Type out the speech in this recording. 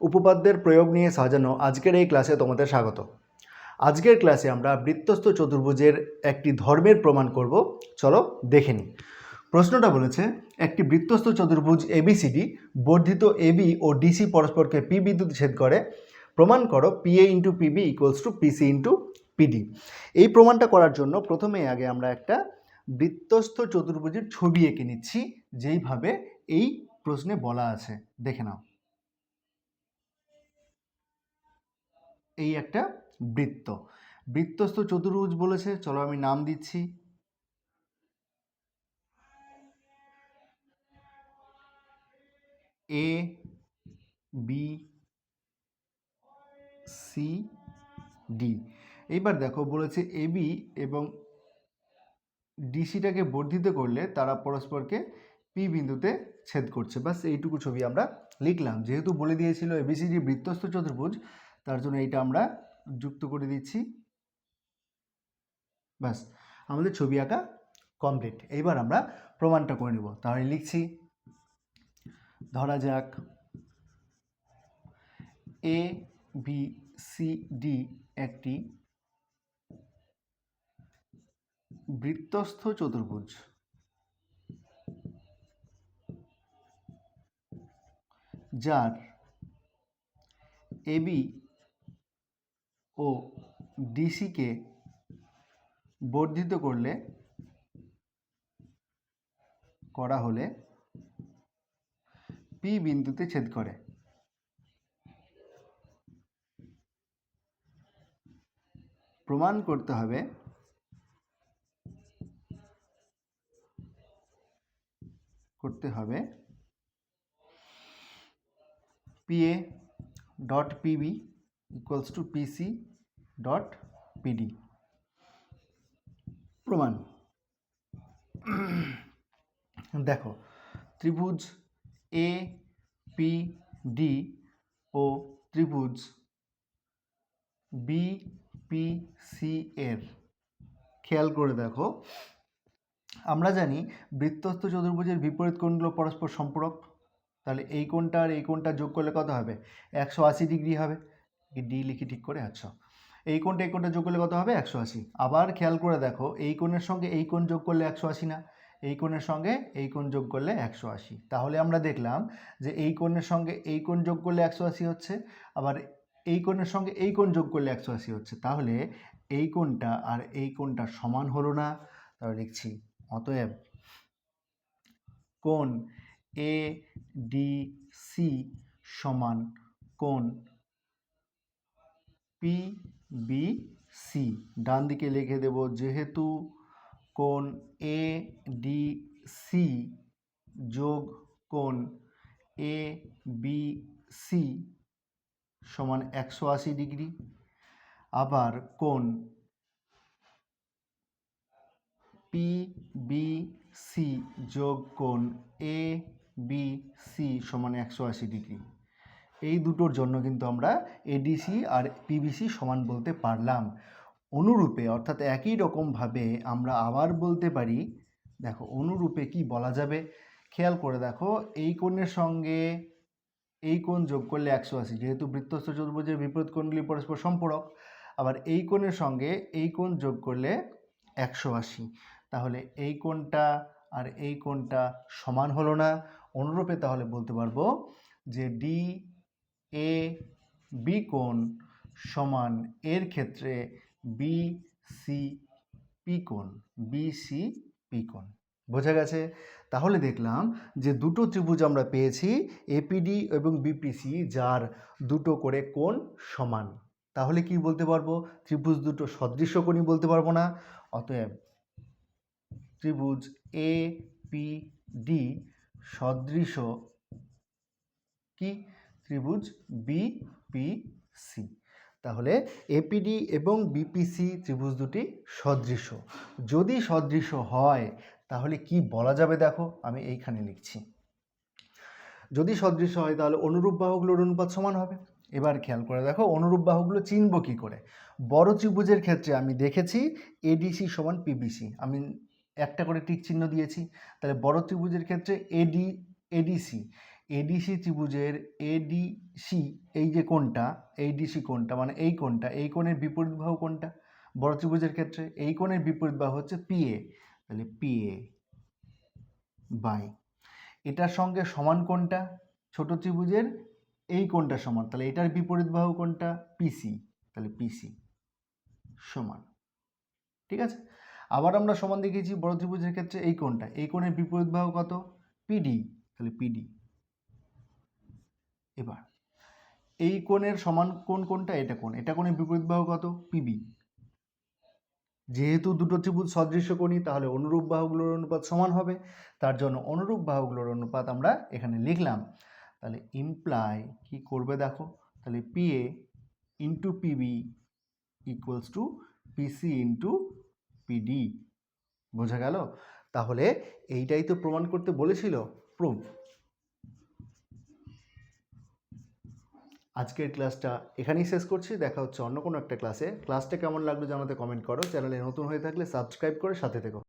উপপাদ্যের প্রয়োগ নিয়ে সাজানো আজকের এই ক্লাসে তোমাদের স্বাগত। আজকের ক্লাসে আমরা বৃত্তস্থ চতুর্ভুজের একটি ধর্মের প্রমাণ করব। চলো দেখে নিই। প্রশ্নটা বলেছে, একটি বৃত্তস্থ চতুর্ভুজ এবিসিডি বর্ধিত এবি ও ডিসি পরস্পরকে পি বিন্দুতে ছেদ করে। প্রমাণ করো PA into PB equals to PC into PD. এই প্রমাণটা করার জন্য প্রথমে আগে আমরা একটা বৃত্তস্থ চতুর্ভুজের ছবি এঁকে নিচ্ছি, যেইভাবে এই প্রশ্নে বলা আছে। দেখে নাও, এই একটা বৃত্তস্থ চতুর্ভুজ বলেছে। চলো আমি নাম দিচ্ছি এ বি সি ডি। এইবার দেখো বলেছে এবি এবং ডিসিটাকে বর্ধিত করলে তারা পরস্পরকে পি বিন্দুতে ছেদ করছে। বাস এইটুকু ছবি আমরা লিখলাম। যেহেতু বলে দিয়েছিল এবিসিডি বৃত্তস্থ চতুর্ভুজ, তার জন্য এইটা আমরা যুক্ত করে দিচ্ছি। ব্যাস, আমাদের ছবি আঁকা কমপ্লিট। এইবার আমরা প্রমাণটা করে নেব। তাহলে লিখছি, ধরা যাক এ বি সি ডি একটি বৃত্তস্থ চতুর্ভুজ, যার এবি ও ডিসিকে বর্ধিত করা হলে পি বিন্দুতে ছেদ করে। প্রমাণ করতে হবে PA dot PB equals to PC dot PD. প্রমাণ দেখো, ত্রিভুজ এ পি ডি ও ত্রিভুজ বি পি সি এর খেয়াল করে দেখো, আমরা জানি বৃত্তস্থ চতুর্ভুজের বিপরীত কোণগুলো পরস্পর সম্পূরক। তাহলে এই কোণটা আর এই কোণটা যোগ করলে কত হবে? 180 ডিগ্রি হবে। ডি লিখি ঠিক করে। আচ্ছা, এই কোণটা যোগ করলে কত হবে? 180। আবার খেয়াল করে দেখো, এই কোণের সঙ্গে এই কোণ যোগ করলে 180 না, এই কোণের সঙ্গে এই কোণ যোগ করলে 180। তাহলে আমরা দেখলাম যে এই কোণের সঙ্গে এই কোণ যোগ করলে 180 হচ্ছে, আবার এই কোণের সঙ্গে এই কোণ যোগ করলে 180 হচ্ছে। তাহলে এই কোণটা আর এই কোণটা সমান হলো না। তাহলে লিখছি, অতএব কোণ এ ডি সি সমান কোণ পি বি সি। ডান দিকে লিখে দেব, যেহেতু কোণ এ ডি সি যোগ কোণ এ বি সি সমান 180 ডিগ্রি। আবার কোণ পি বি সি যোগ কোণ এ বি সি সমান 180 ডিগ্রি। এই দুটোর জন্য কিন্তু আমরা এডিসি আর পিবিসি সমান বলতে পারলাম। অনুরূপে, অর্থাৎ একই রকমভাবে আমরা আবার বলতে পারি, দেখো অনুরূপে কি বলা যাবে, খেয়াল করে দেখো, এই কোণের সঙ্গে এই কোণ যোগ করলে 180, যেহেতু বৃত্তস্থ চতুর্ভুজের বিপরীত কোণগুলি পরস্পর সম্পূরক। আবার এই কোণের সঙ্গে এই কোণ যোগ করলে 180। তাহলে এই কোণটা আর এই কোণটা সমান হলো না। অনুরূপে তাহলে বলতে পারবো যে ডি এ বি কোণ সমান এর ক্ষেত্রে বি সি পি কোণ, বিসি পি কোণ। বোঝা গেছে? তাহলে দেখলাম যে দুটো ত্রিভুজ আমরা পেয়েছি, এপিডি এবং বিপিসি, যার দুটো করে কোণ সমান। তাহলে কি বলতে পারবো? ত্রিভুজ দুটো সদৃশ্য কোণই বলতে পারবো না। অতএব ত্রিভুজ এ পি ডি সদৃশ কি? ত্রিভুজ বিপিসি। তাহলে এপিডি এবং বিপিসি ত্রিভুজ দুটি সদৃশ। যদি সদৃশ হয় তাহলে কি বলা যাবে? দেখো আমি এইখানে লিখছি, যদি সদৃশ হয় তাহলে অনুরূপ বাহুগুলোর অনুপাত সমান হবে। এবার খেয়াল করে দেখো, অনুরূপ বাহুগুলো চিনব কি করে? বড় ত্রিভুজের ক্ষেত্রে আমি দেখেছি এডিসি সমান পিবিসি, আমি একটা করে টিক চিহ্ন দিয়েছি। তাহলে বড় ত্রিভুজের ক্ষেত্রে এডিসি এডিসি ত্রিভুজের এডিসি এই যে কোণটা, এইডিসি কোণটা মানে এই কোণটা, এই কোণের বিপরীত বাহু কোনটা? বড় ত্রিভুজের ক্ষেত্রে এই কোণের বিপরীত বাহু হচ্ছে পিএ, তাহলে পিএ বাই এটার সঙ্গে সমান কোনটা? ছোট ত্রিভুজের এই কোণটা সমান, তাহলে এটার বিপরীত বাহু কোনটা? পিসি, তাহলে পিসি সমান। ঠিক আছে, আবার আমরা সমান দেখিয়েছি বড় ত্রিভুজের ক্ষেত্রে এই কোণটা, এই কোণের বিপরীত বাহু কত? পিডি, তাহলে পিডি। এবার এই কোণের সমান কোণ কোনটা? এটা কোণ, এটা কোণের বিপরীত বাহু কত? পিবি। যেহেতু দুটো ত্রিভুজ সদৃশ্য কোণী, তাহলে অনুরূপ বাহুগুলোর অনুপাত সমান হবে, তার জন্য অনুরূপ বাহুগুলোর অনুপাত আমরা এখানে লিখলাম। তাহলে ইমপ্লাই কি করবে দেখো, তাহলে PA into PB equals to PC into PD. বোঝা গেল? তাহলে এইটাই তো প্রমাণ করতে বলেছিল, প্রুভ। আজকের ক্লাসটা এখানেই শেষ করছি, দেখা হচ্ছে অন্য কোনো একটা ক্লাসে। ক্লাসটা কেমন লাগলো জানাতে কমেন্ট করো, চ্যানেলে নতুন হয়ে থাকলে সাবস্ক্রাইব করে সাথে থেকো।